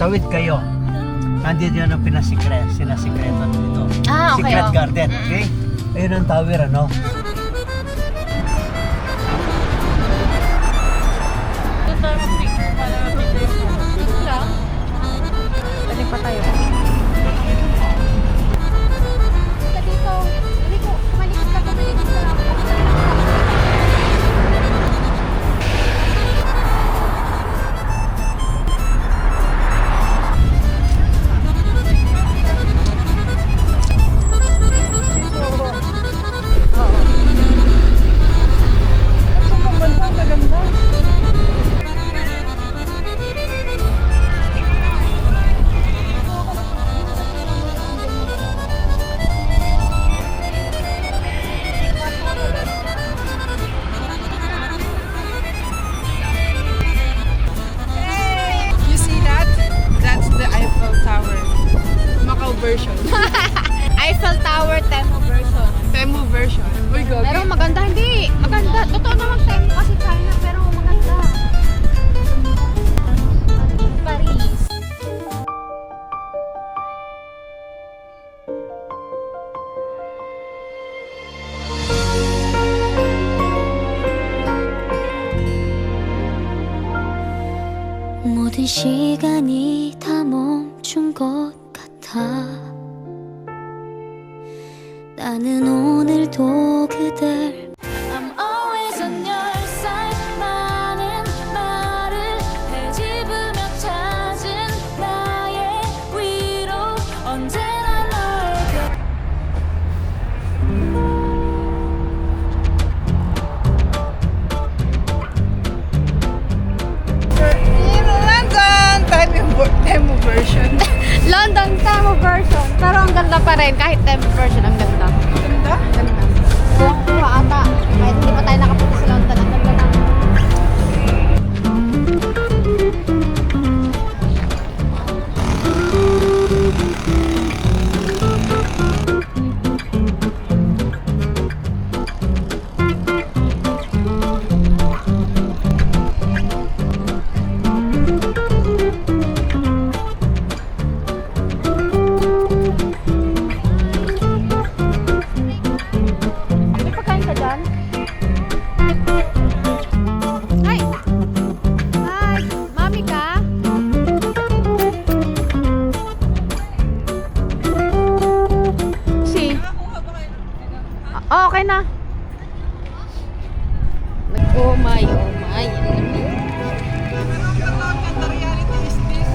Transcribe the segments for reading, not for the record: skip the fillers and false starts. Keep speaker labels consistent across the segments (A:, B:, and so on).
A: tawid kayo. Nandito yun ang sinasikreto dito.
B: Ah, okay.
A: Secret Garden, okay? Ayun ang tower, ano?
B: Pwede pa tayo. Dito. Dito. Kumalikot ka. Kumalikot ka.
C: You see that? That's the Eiffel Tower. Macau version.
B: Eiffel Tower Temu version.
C: Temu version. Uy, gogi.
B: Pero maganda, hindi. Maganda. Totoo naman Temu kasi China, pero maganda. Paris.
D: 모든 시간이 다 멈춘 것 같아 나는 오늘도 그댈 I'm always on your side 많은 말을 헤집으며 찾은 나의 위로 언제나 널
C: In London! Temu version.
B: London Temu version. Pero ang ganda pa rin. Kahit Temu version, ang ganda.
C: Ganda?
B: Ganda. Kuha ata. Kahit hindi pa tayo nakapunta sa London. Ang ganda na. May pagkain ka dyan? Hi! Hi! Mami ka? Si? Okay na. Oh my, oh my.
C: The reality is this.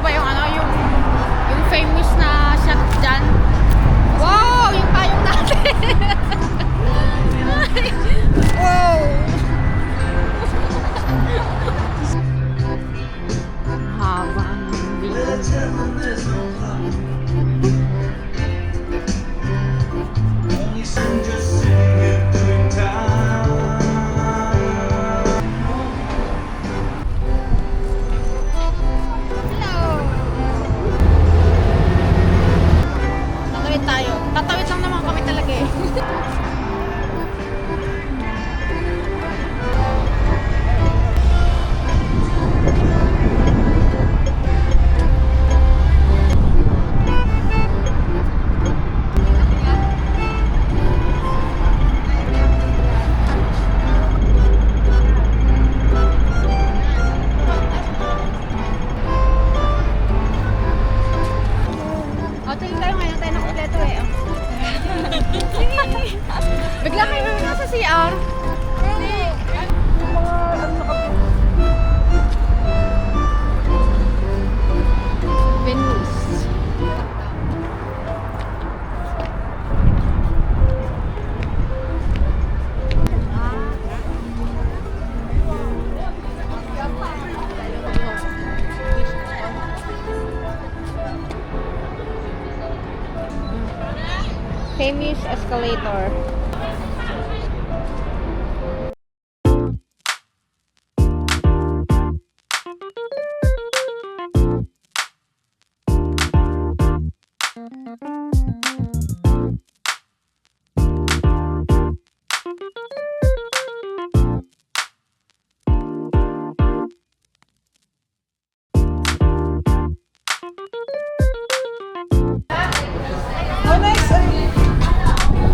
B: Ba yung ano, yung famous na shot dyan? Wow! Yung payong natin! Wow! Haba ang video. Hello! Tatawid tayo. Tatawid lang naman kami talaga eh. O, tingin tayo ngayon tayo ng kumpleto eh. Bigla kayo nasa CR. Venice. Famous escalator.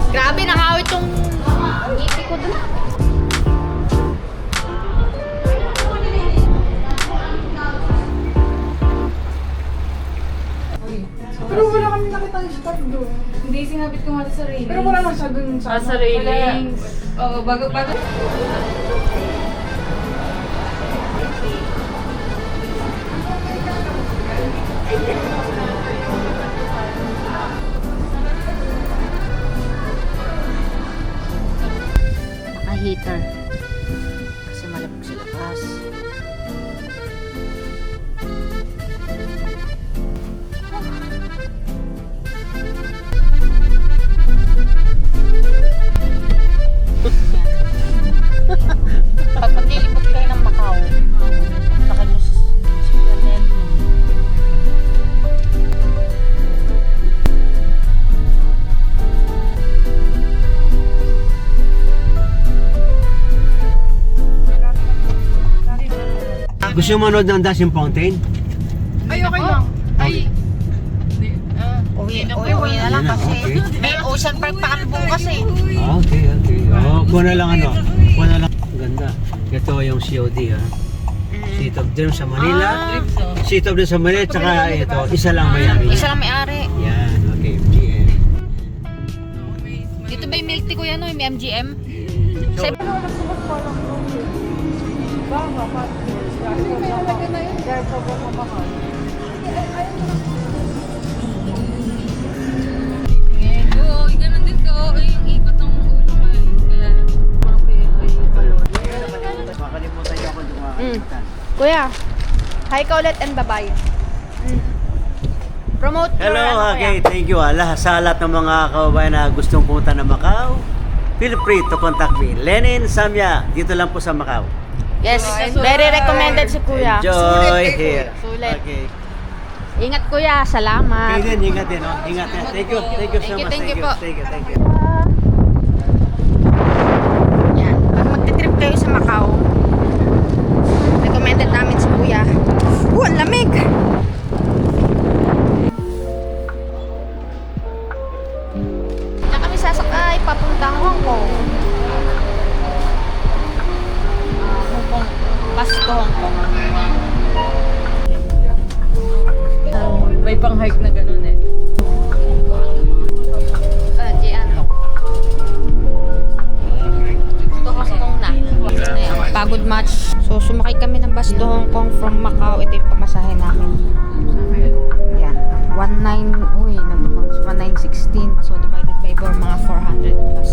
B: Grabe, nakawit yung ngiti ko dun.
C: Pero wala kami nakita yung start doon.
E: Hindi, sinabit ko nga sa railings.
C: Pero wala na siya doon sa...
E: Sa railings. Oo, bago.
B: Naka-heater. Kasi malamig sa labas. Pag maglilipot kayo ng Macau, sakay mo sa Supernet.
A: Gusto mo manood ng Dancing Fountain?
C: Ay, okay lang. Ay,
B: Uwi na lang
A: Ayun na,
B: kasi.
A: okay.
B: May Ocean Park pa kami bukas eh.
A: Okay. Kuha na lang ano. Kuha na lang. Ganda. Ito yung COD ha. Seat of Dreams sa Manila. Seat of Dreams sa Manila. Tsaka ito, isa lang may-ari.
B: Isa lang may-ari.
A: Yan, okay. MGM.
B: Dito ba yung milk tea ko yan o yung MGM?
E: Oo, ganun din ko. Yung ikot ng ulo ko eh. Kaya,
A: Makalimutan niyo ako dumakalimutan.
B: Kuya, hi ka ulit and bye-bye. Promote your
A: Hello,
B: ano,
A: okay.
B: kuya.
A: Thank you. Sa lahat ng mga kababayan na gustong pumunta ng Macau, feel free to contact me. Lenin Samya, dito lang po sa Macau.
B: Yes, very recommended si kuya.
A: Enjoy here.
B: Sulit.
A: Okay.
B: Ingat kuya, salamat.
A: Kayo din, ingat din. Oh. Ingat din. Thank you so much.
B: Thank you po.
A: Thank you.
B: Yan, pag magti-trip kayo sa Macau, recommended namin si kuya. Ang lamig! Na kami sasakay, papuntang Hong Kong. Hong Kong, bus to Hong Kong.
E: may pang-hike na ganun eh.
B: Jian. Ito Hong Kong na. Ayan, pagod match. So, sumakay kami ng bus to Hong Kong from Macau. Ito yung pamasahe namin. Ayan. 1916. So, divided by 4, mga 400 plus.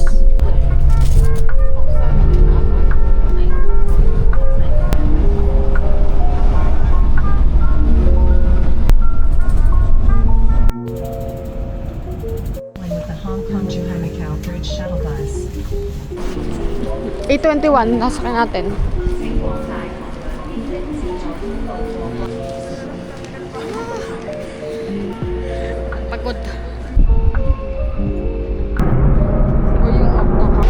F: With the Hong Kong to Macau Bridge shuttle bus.
B: 8:21, nasakay natin. Pagod. O yung octo ka.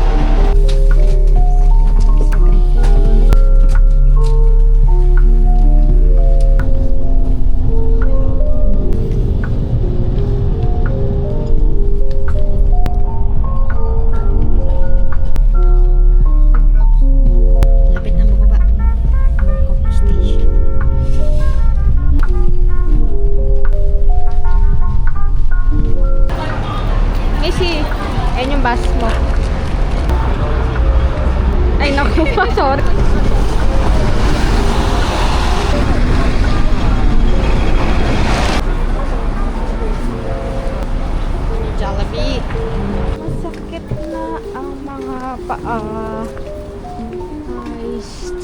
B: Lapit na bababa. Hong Kong Station. Missy, ayun yung bus mo. Ay, naku pa, sorry. Jollibee. Masakit na ang mga paa. Iced.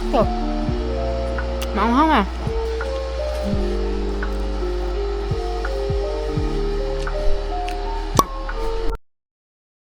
B: Ito. Maanghang ah.